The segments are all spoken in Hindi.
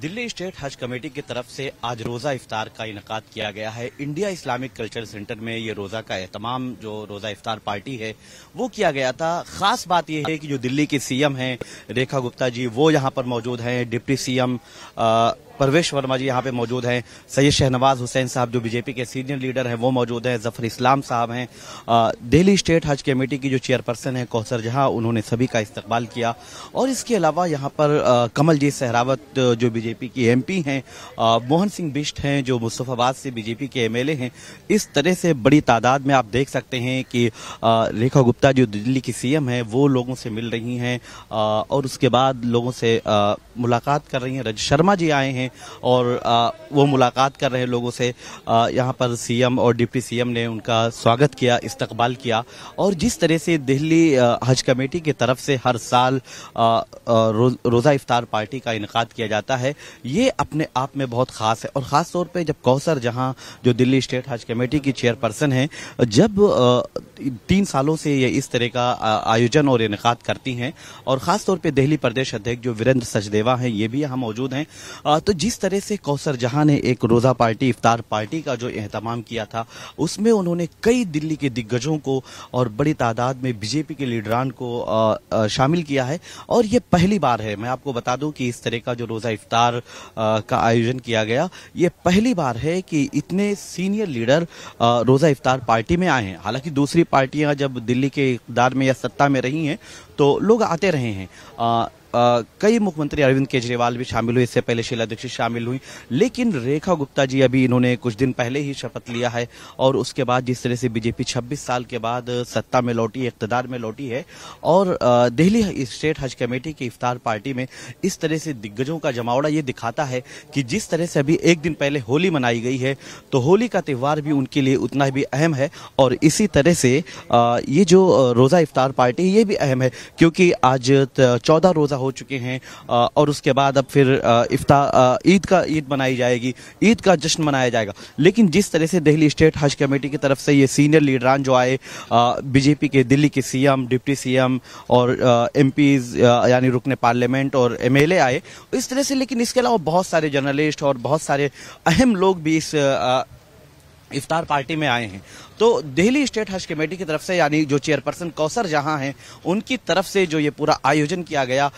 दिल्ली स्टेट हज कमेटी की तरफ से आज रोजा इफ्तार का इनेकाद किया गया है। इंडिया इस्लामिक कल्चर सेंटर में ये रोजा का एहतमाम जो रोजा इफ्तार पार्टी है वो किया गया था। खास बात यह है कि जो दिल्ली के सीएम हैं रेखा गुप्ता जी वो यहाँ पर मौजूद हैं, डिप्टी सीएम परवेश वर्मा जी यहाँ पे मौजूद हैं, सैयद शहनवाज हुसैन साहब जो बीजेपी के सीनियर लीडर हैं वो मौजूद हैं, जफर इस्लाम साहब हैं, दिल्ली स्टेट हज कमेटी की जो चेयरपर्सन है कौसर जहां, उन्होंने सभी का इस्तकबाल किया। और इसके अलावा यहाँ पर कमलजीत सहरावत जो बीजेपी की एमपी हैं, मोहन सिंह बिष्ट हैं जो मुस्तफाबाद से बीजेपी के एमएलए हैं। इस तरह से बड़ी तादाद में आप देख सकते हैं कि रेखा गुप्ता जो दिल्ली की सीएम है वो लोगों से मिल रही हैं और उसके बाद लोगों से मुलाकात कर रही हैं। रजत शर्मा जी आए हैं और वो मुलाकात कर रहे हैं लोगों से। यहाँ पर सीएम और डिप्टी सीएम ने उनका स्वागत किया, इस्तकबाल किया। और जिस तरह से दिल्ली हज कमेटी की तरफ से हर साल रोजा इफ्तार पार्टी का इनेकाद किया जाता है, ये अपने आप में बहुत खास है। और खास तौर पे जब कौसर जहां जो दिल्ली स्टेट हज कमेटी की चेयरपर्सन है, जब 3 सालों से ये इस तरह का आयोजन और इनेकाद करती हैं, और खास तौर पे दिल्ली प्रदेश अध्यक्ष जो वीरेंद्र सचदेवा हैं ये भी यहाँ मौजूद हैं, तो जिस तरह से कौसर जहां ने एक रोजा पार्टी इफ्तार पार्टी का जो एहतमाम किया था उसमें उन्होंने कई दिल्ली के दिग्गजों को और बड़ी तादाद में बीजेपी के लीडरान को शामिल किया है। और ये पहली बार है, मैं आपको बता दूं कि इस तरह का जो रोजा इफ्तार का आयोजन किया गया, ये पहली बार है कि इतने सीनियर लीडर रोजा इफ्तार पार्टी में आए हैं। हालांकि दूसरी पार्टियां जब दिल्ली के इक़्तिदार में या सत्ता में रही हैं तो लोग आते रहे हैं। कई मुख्यमंत्री अरविंद केजरीवाल भी शामिल हुए, इससे पहले शीला दीक्षित शामिल हुई, लेकिन रेखा गुप्ता जी अभी इन्होंने कुछ दिन पहले ही शपथ लिया है। और उसके बाद जिस तरह से बीजेपी 26 साल के बाद सत्ता में लौटी, इक़्तिदार में लौटी है, और दिल्ली स्टेट हज कमेटी की इफ्तार पार्टी में इस तरह से दिग्गजों का जमावड़ा ये दिखाता है कि जिस तरह से अभी एक दिन पहले होली मनाई गई है तो होली का त्यौहार भी उनके लिए उतना ही भी अहम है। और इसी तरह से ये जो रोजा इफ्तार पार्टी ये भी अहम है, क्योंकि आज 14 रोजा हो चुके हैं और उसके बाद अब फिर ईद मनाई जाएगी, ईद का जश्न मनाया जाएगा। लेकिन जिस तरह से दिल्ली स्टेट हज कमेटी की तरफ से ये सीनियर लीडरान जो आए, बीजेपी के दिल्ली के सीएम, डिप्टी सीएम और एमपीज यानी रुकने पार्लियामेंट और एमएलए आए इस तरह से, लेकिन इसके अलावा बहुत सारे जर्नलिस्ट और बहुत सारे अहम लोग भी इस इफ्तार पार्टी में आए हैं। तो दिल्ली स्टेट हज कमेटी की तरफ से यानी जो चेयरपर्सन कौसर जहां हैं उनकी तरफ से जो ये पूरा आयोजन किया गया,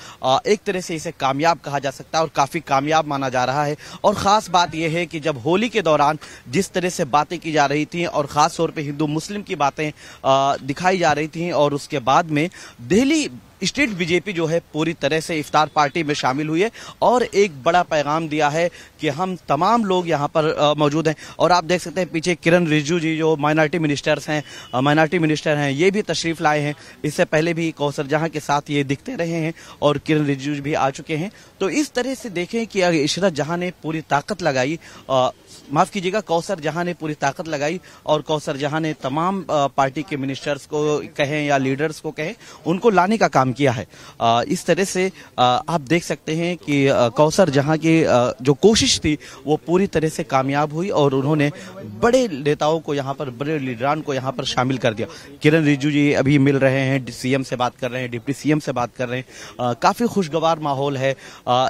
एक तरह से इसे कामयाब कहा जा सकता है और काफी कामयाब माना जा रहा है। और खास बात यह है कि जब होली के दौरान जिस तरह से बातें की जा रही थी और खास तौर पे हिंदू मुस्लिम की बातें दिखाई जा रही थी, और उसके बाद में दिल्ली स्टेट बीजेपी जो है पूरी तरह से इफ्तार पार्टी में शामिल हुई है और एक बड़ा पैगाम दिया है कि हम तमाम लोग यहाँ पर मौजूद हैं। और आप देख सकते हैं पीछे किरण रिजिजू जी जो माइनॉरिटी मिनिस्टर हैं ये भी तशरीफ लाए हैं। इससे पहले भी कौसर जहां के साथ ये दिखते रहे हैं और किरण रिजिजू भी आ चुके हैं। तो इस तरह से देखें कि इशरत जहां ने पूरी ताकत लगाई, माफ कीजिएगा, कौसर जहां ने पूरी ताकत लगाई और कौसर जहां ने तमाम पार्टी के मिनिस्टर्स को कहें या लीडर्स को कहें उनको लाने का काम किया है। इस तरह से आप देख सकते हैं कि कौसर जहां की जो कोशिश थी वो पूरी तरह से कामयाब हुई और उन्होंने बड़े नेताओं को यहाँ पर, बड़े लीडरान को यहाँ पर शामिल कर दिया। किरण रिजिजू जी अभी मिल रहे हैं, सीएम से बात कर रहे हैं, डिप्टी सीएम से बात कर रहे हैं। काफी खुशगवार माहौल है।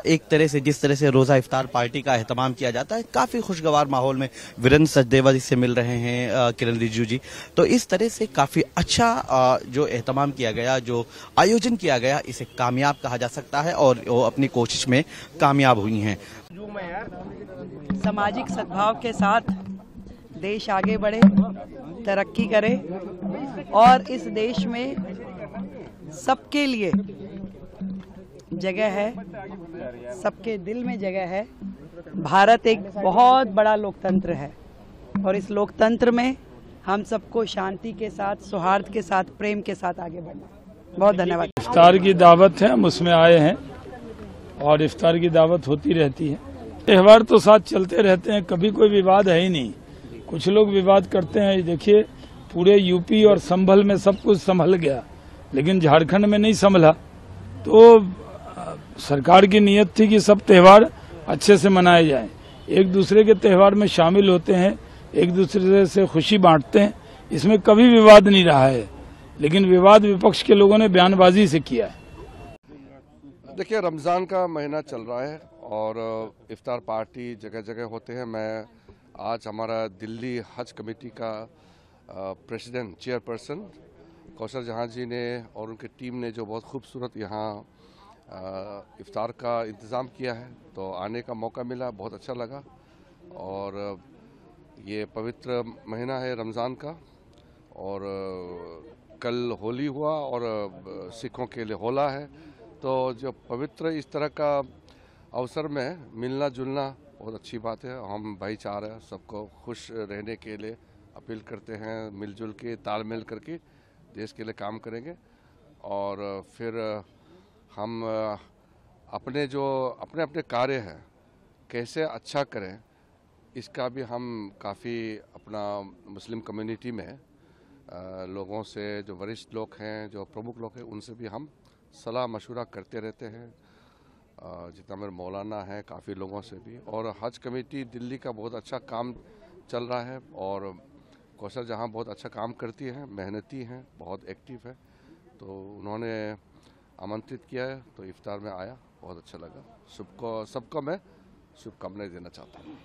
एक तरह से जिस तरह से रोजा इफ्तार पार्टी का एहतमाम किया जाता है, काफी खुशगवार माहौल में वीरेंद्र सचदेवा जी से मिल रहे हैं किरण रिजिजू जी। तो इस तरह से काफी अच्छा जो एहतमाम किया गया, जो आयोजन किया गया, इसे कामयाब कहा जा सकता है और वो अपनी कोशिश में कामयाब हुई हैं। सामाजिक सद्भाव के साथ देश आगे बढ़े, तरक्की करे और इस देश में सबके लिए जगह है, सबके दिल में जगह है। भारत एक बहुत बड़ा लोकतंत्र है और इस लोकतंत्र में हम सबको शांति के साथ, सौहार्द के साथ, प्रेम के साथ आगे बढ़ना। बहुत धन्यवाद। इफ्तार की दावत है, हम उसमें आए हैं और इफ्तार की दावत होती रहती है। त्यौहार तो साथ चलते रहते हैं, कभी कोई विवाद है ही नहीं। कुछ लोग विवाद करते हैं, देखिए पूरे यूपी और संभल में सब कुछ संभल गया लेकिन झारखंड में नहीं संभला। तो सरकार की नीयत थी कि सब त्यौहार अच्छे से मनाए जाएं। एक दूसरे के त्यौहार में शामिल होते हैं, एक दूसरे से खुशी बांटते हैं, इसमें कभी विवाद नहीं रहा है। लेकिन विवाद विपक्ष के लोगों ने बयानबाजी से किया है। देखिए, रमज़ान का महीना चल रहा है और इफ्तार पार्टी जगह जगह होते हैं। मैं आज हमारा दिल्ली हज कमेटी का प्रेसिडेंट चेयरपर्सन कौसर जहां जी ने और उनकी टीम ने जो बहुत खूबसूरत यहाँ इफ्तार का इंतज़ाम किया है, तो आने का मौका मिला, बहुत अच्छा लगा। और ये पवित्र महीना है रमज़ान का और कल होली हुआ और सिखों के लिए होला है, तो जो पवित्र इस तरह का अवसर में मिलना जुलना बहुत अच्छी बात है। हम भाईचारा सबको खुश रहने के लिए अपील करते हैं, मिलजुल के तालमेल करके देश के लिए काम करेंगे और फिर हम अपने अपने कार्य हैं कैसे अच्छा करें, इसका भी हम काफ़ी अपना मुस्लिम कम्युनिटी में लोगों से, जो वरिष्ठ लोग हैं, जो प्रमुख लोग हैं, उनसे भी हम सलाह मशवरा करते रहते हैं। जितना मेरे मौलाना है, काफ़ी लोगों से भी। और हज कमेटी दिल्ली का बहुत अच्छा काम चल रहा है और कौसर जहां बहुत अच्छा काम करती है, मेहनती हैं, बहुत एक्टिव है, तो उन्होंने आमंत्रित किया है, तो इफ्तार में आया, बहुत अच्छा लगा। सबको मैं शुभकामनाएं देना चाहता हूँ।